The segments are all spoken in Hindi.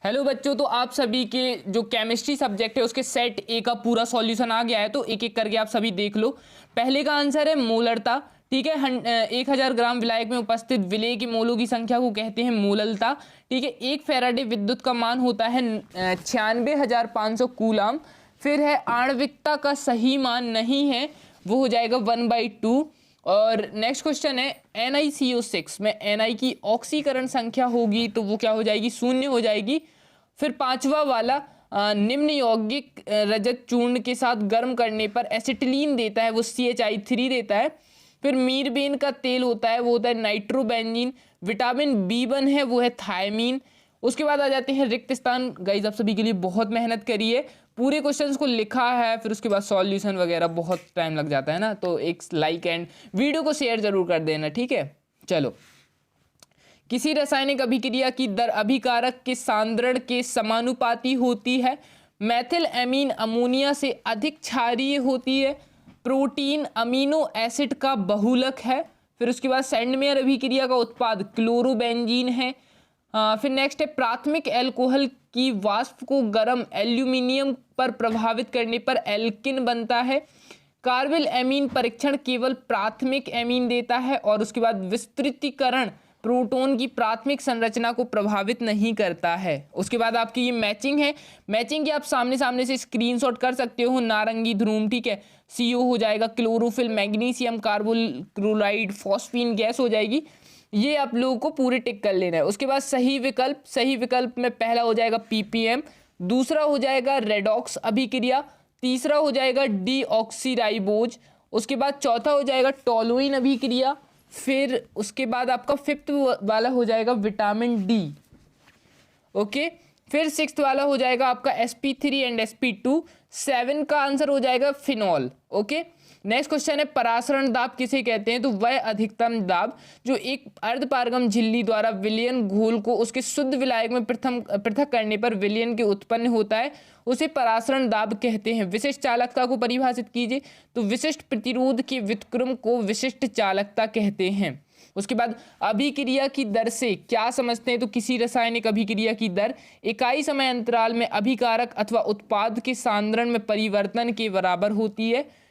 हेलो बच्चों, तो आप सभी के जो केमिस्ट्री सब्जेक्ट है उसके सेट ए का पूरा सॉल्यूशन आ गया है। तो एक एक करके आप सभी देख लो। पहले का आंसर है मोलरता। ठीक है, 1000 ग्राम विलायक में उपस्थित विलेय की मोलों की संख्या को कहते हैं मोललता। ठीक है, 1 फैराडे विद्युत का मान होता है 96,500 कूलाम। फिर है आणविकता का सही मान नहीं है, वो हो जाएगा 1/2। और नेक्स्ट क्वेश्चन है NiCO6 में Ni की ऑक्सीकरण संख्या होगी तो वो क्या हो जाएगी, 0 हो जाएगी। फिर पांचवा वाला निम्न यौगिक रजत चूर्ण के साथ गर्म करने पर एसिटिलीन देता है, वो CHI3 देता है। फिर मीरबेन का तेल होता है, वो होता है नाइट्रोबेंजीन। विटामिन B1 है, वो है थायमीन। उसके बाद आ जाते हैं रिक्त स्थान। गाइस आप सभी के लिए बहुत मेहनत करी है, पूरे क्वेश्चंस को लिखा है, फिर उसके बाद सॉल्यूशन वगैरह बहुत टाइम लग जाता है ना, तो एक लाइक एंड वीडियो को शेयर जरूर कर देना। ठीक है, चलो। किसी रासायनिक अभिक्रिया की दर अभिकारक के सांद्रण के समानुपाती होती है। मैथिल एमीन अमोनिया से अधिक क्षारीय होती है। प्रोटीन अमीनो एसिड का बहुलक है। फिर उसके बाद सैंडमेयर अभिक्रिया का उत्पाद क्लोरोबेंजीन है। फिर नेक्स्ट है प्राथमिक एल्कोहल की वाष्प को गर्म एल्यूमिनियम पर प्रभावित करने पर एल्किन बनता है। कार्बिल एमीन परीक्षण केवल प्राथमिक एमीन देता है। और उसके बाद विस्तृतीकरण प्रोटॉन की प्राथमिक संरचना को प्रभावित नहीं करता है। उसके बाद आपकी ये मैचिंग है, मैचिंग की आप सामने सामने से स्क्रीनशॉट कर सकते हो। नारंगी ध्रुव, ठीक है, CO हो जाएगा, chlorophyll, magnesium, carbol chloride, phosphine gas हो जाएगी। ये आप लोगों को पूरे टिक कर लेना है। उसके बाद सही विकल्प, सही विकल्प में पहला हो जाएगा PPM, दूसरा हो जाएगा रेडॉक्स अभिक्रिया, तीसरा हो जाएगा डीऑक्सीराइबोज, उसके बाद चौथा हो जाएगा टोलुइन अभिक्रिया, फिर उसके बाद आपका फिफ्थ वाला हो जाएगा विटामिन D। ओके, फिर सिक्स्थ वाला हो जाएगा आपका sp3 एंड sp2। 7 का आंसर हो जाएगा फिनॉल। ओके, नेक्स्ट क्वेश्चन है परासरण दाब किसे कहते हैं, तो वह अधिकतम दाब जो एक अर्धपारगम झिल्ली द्वारा विलयन घोल को उसके शुद्ध विलायक में पृथक करने पर विलयन के उत्पन्न होता है, उसे परासरण दाब कहते हैं। विशिष्ट चालकता को परिभाषित कीजिए, तो विशिष्ट प्रतिरोध के व्युत्क्रम को विशिष्ट चालकता कहते हैं। उसके बाद अभिक्रिया की दर से क्या समझते हैं, तो किसी रासायनिक अभिक्रिया की दर इकाई समय अंतराल में अभिकारक अथवा उत्पाद के सांद्रण में परिवर्तन के बराबर होती है।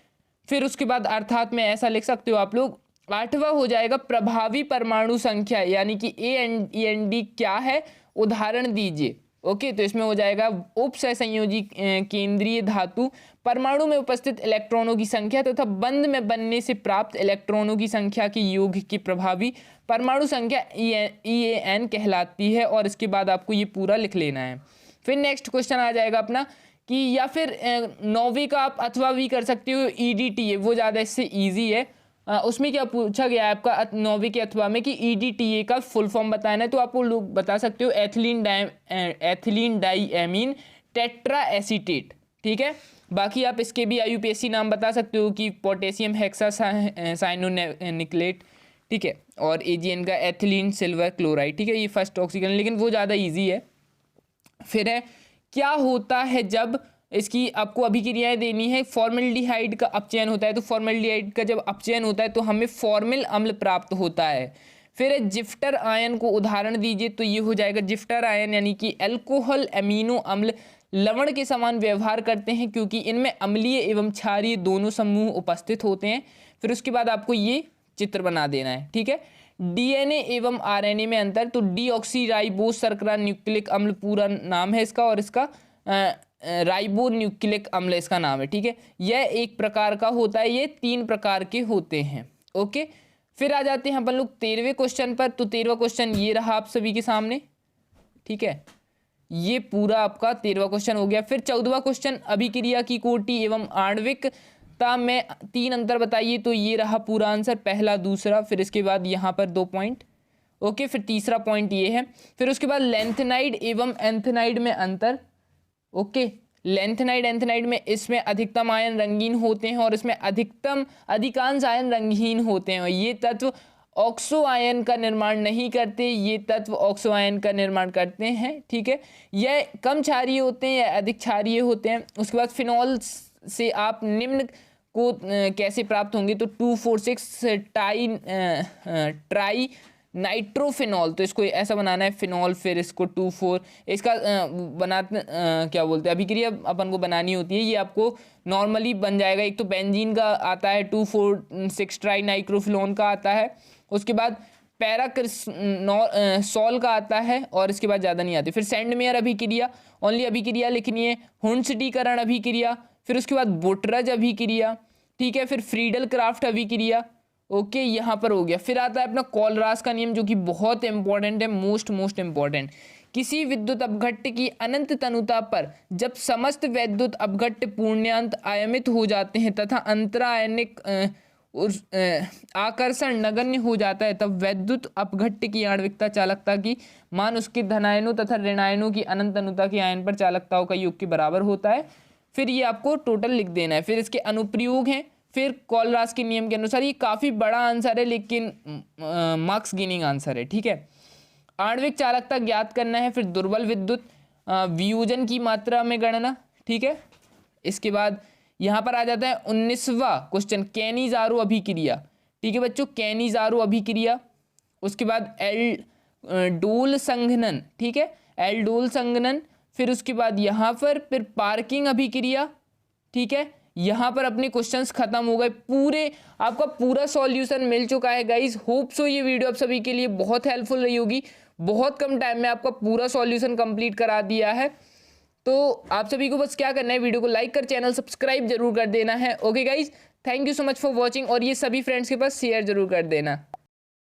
फिर उसके बाद अर्थात में ऐसा लिख सकते हो आप लोग। 8वां हो जाएगा प्रभावी परमाणु संख्या, यानी कि AND क्या है, उदाहरण दीजिए। ओके, तो इसमें हो जाएगा उपसहसंयोजी केंद्रीय धातु, परमाणु में उपस्थित इलेक्ट्रॉनों की संख्या तथा बंध में बनने से प्राप्त इलेक्ट्रॉनों की संख्या के योग की प्रभावी परमाणु संख्या EAN कहलाती है। और इसके बाद आपको ये पूरा लिख लेना है। फिर नेक्स्ट क्वेश्चन आ जाएगा अपना कि, या फिर 9वीं का आप अथवा भी कर सकते हो, EDTA, वो ज़्यादा इससे ईजी है। उसमें क्या पूछा गया है आपका 9वीं के अथवा में कि EDTA का फुल फॉर्म बताना है, तो आप वो लोग बता सकते हो एथिलीन डाईएमीन टेट्रा एसीटेट। ठीक है, बाकी आप इसके भी IUPAC नाम बता सकते हो कि पोटेशियम हेक्सासाइनोनिक्लेट, ठीक है, और AgN का एथिलीन सिल्वर क्लोराइड। ठीक है, ये फर्स्ट ऑक्सीजन, लेकिन वो ज़्यादा ईजी है। फिर है क्या होता है जब इसकी आपको अभिक्रियाएं देनी है, फॉर्मल्डिहाइड का अपचयन होता है, तो फॉर्मल्डिहाइड का जब अपचयन होता है तो हमें फॉर्मिल अम्ल प्राप्त होता है। फिर जिफ्टर आयन को उदाहरण दीजिए, तो ये हो जाएगा जिफ्टर आयन, यानी कि अल्कोहल एमिनो अम्ल लवण के समान व्यवहार करते हैं क्योंकि इनमें अम्लीय एवं क्षारीय दोनों समूह उपस्थित होते हैं। फिर उसके बाद आपको ये चित्र बना देना है। ठीक है, DNA एवं RNA में अंतर, तो डीऑक्सीराइबोस शर्करा न्यूक्लिक अम्ल पूरा नाम है इसका, और इसका राइबो न्यूक्लिक अम्ल इसका नाम है। ठीक है, यह एक प्रकार का होता है, ये 3 प्रकार के होते हैं। ओके, फिर आ जाते हैं अपन लोग 13वें क्वेश्चन पर। तो 13वां क्वेश्चन ये रहा आप सभी के सामने। ठीक है, ये पूरा आपका 13वां क्वेश्चन हो गया। फिर 14वां क्वेश्चन अभिक्रिया की कोटि एवं आणविकता में 3 अंतर बताइए, तो ये रहा पूरा आंसर, पहला दूसरा। फिर इसके बाद यहाँ पर 2 पॉइंट। ओके, फिर तीसरा पॉइंट ये है। फिर उसके बाद लेंथेनाइड एवं एंथेनाइड में अंतर। ओके, लेंथेनाइड एंथेनाइड में इसमें अधिकतम आयन रंगीन होते हैं और इसमें अधिकांश आयन रंगहीन होते हैं। ये तत्व ऑक्सो आयन का निर्माण नहीं करते, ये तत्व ऑक्सो आयन का निर्माण करते हैं। ठीक है, यह कम क्षारीय होते हैं या अधिक क्षारीय होते हैं। उसके बाद फिनॉल से आप निम्न को कैसे प्राप्त होंगे, तो 2,4,6 ट्राई नाइट्रोफिनॉल, तो इसको ऐसा बनाना है फिनॉल, फिर इसको 2,4 इसका क्या बोलते हैं अभिक्रिया अपन को बनानी होती है, ये आपको नॉर्मली बन जाएगा। एक तो बेंजीन का आता है 2,4,6 ट्राई नाइट्रोफिनॉल का आता है, उसके बाद पैराक्रिसोल का आता है और इसके बाद ज़्यादा नहीं आती। फिर सेंडमेयर अभिक्रिया, ओनली अभिक्रिया लिखनी है, हुंडस्टीकरण अभिक्रिया, फिर उसके बाद बुटरज अभिक्रिया, ठीक है, फिर फ्रीडल क्राफ्ट अभिक्रिया, ओके यहाँ पर हो गया। फिर आता है अपना कोलरास का नियम जो कि बहुत इंपॉर्टेंट है, मोस्ट इंपॉर्टेंट। किसी विद्युत अपघट्ट की अनंत तनुता पर जब समस्त वैद्युत अपघट्ट पूर्णांत आयमित हो जाते हैं तथा अंतरायनिक आकर्षण नगण्य हो जाता है, तब वैद्युत अपघट्ट की आणविकता चालकता की मान उसके धनायनों तथा ऋणायनों की अनंत तनुता के आयन पर चालकताओं का योग के बराबर होता है। फिर ये आपको टोटल लिख देना है। फिर इसके अनुप्रयोग हैं, फिर कोलरास के नियम के अनुसार। ये काफ़ी बड़ा आंसर है लेकिन मार्क्स गेनिंग आंसर है, ठीक है। आणविक चालकता ज्ञात करना है, फिर दुर्बल विद्युत वियोजन की मात्रा में गणना, ठीक है। इसके बाद यहाँ पर आ जाता है 19वां क्वेश्चन, कैनिज़ारो अभिक्रिया, ठीक है बच्चों, कैनिज़ारो अभिक्रिया। उसके बाद एल्डोल संघनन, ठीक है, एल्डोल संघनन। फिर उसके बाद यहाँ पर फिर पार्किंग अभिक्रिया, ठीक है। यहाँ पर अपने क्वेश्चंस खत्म हो गए, पूरे आपका पूरा सॉल्यूशन मिल चुका है गाइज। होप सो ये वीडियो आप सभी के लिए बहुत हेल्पफुल रही होगी। बहुत कम टाइम में आपका पूरा सॉल्यूशन कंप्लीट करा दिया है। तो आप सभी को बस क्या करना है, वीडियो को लाइक कर चैनल सब्सक्राइब जरूर कर देना है। Okay guys, thank you so much for watching, और ये सभी फ्रेंड्स के पास शेयर जरूर कर देना।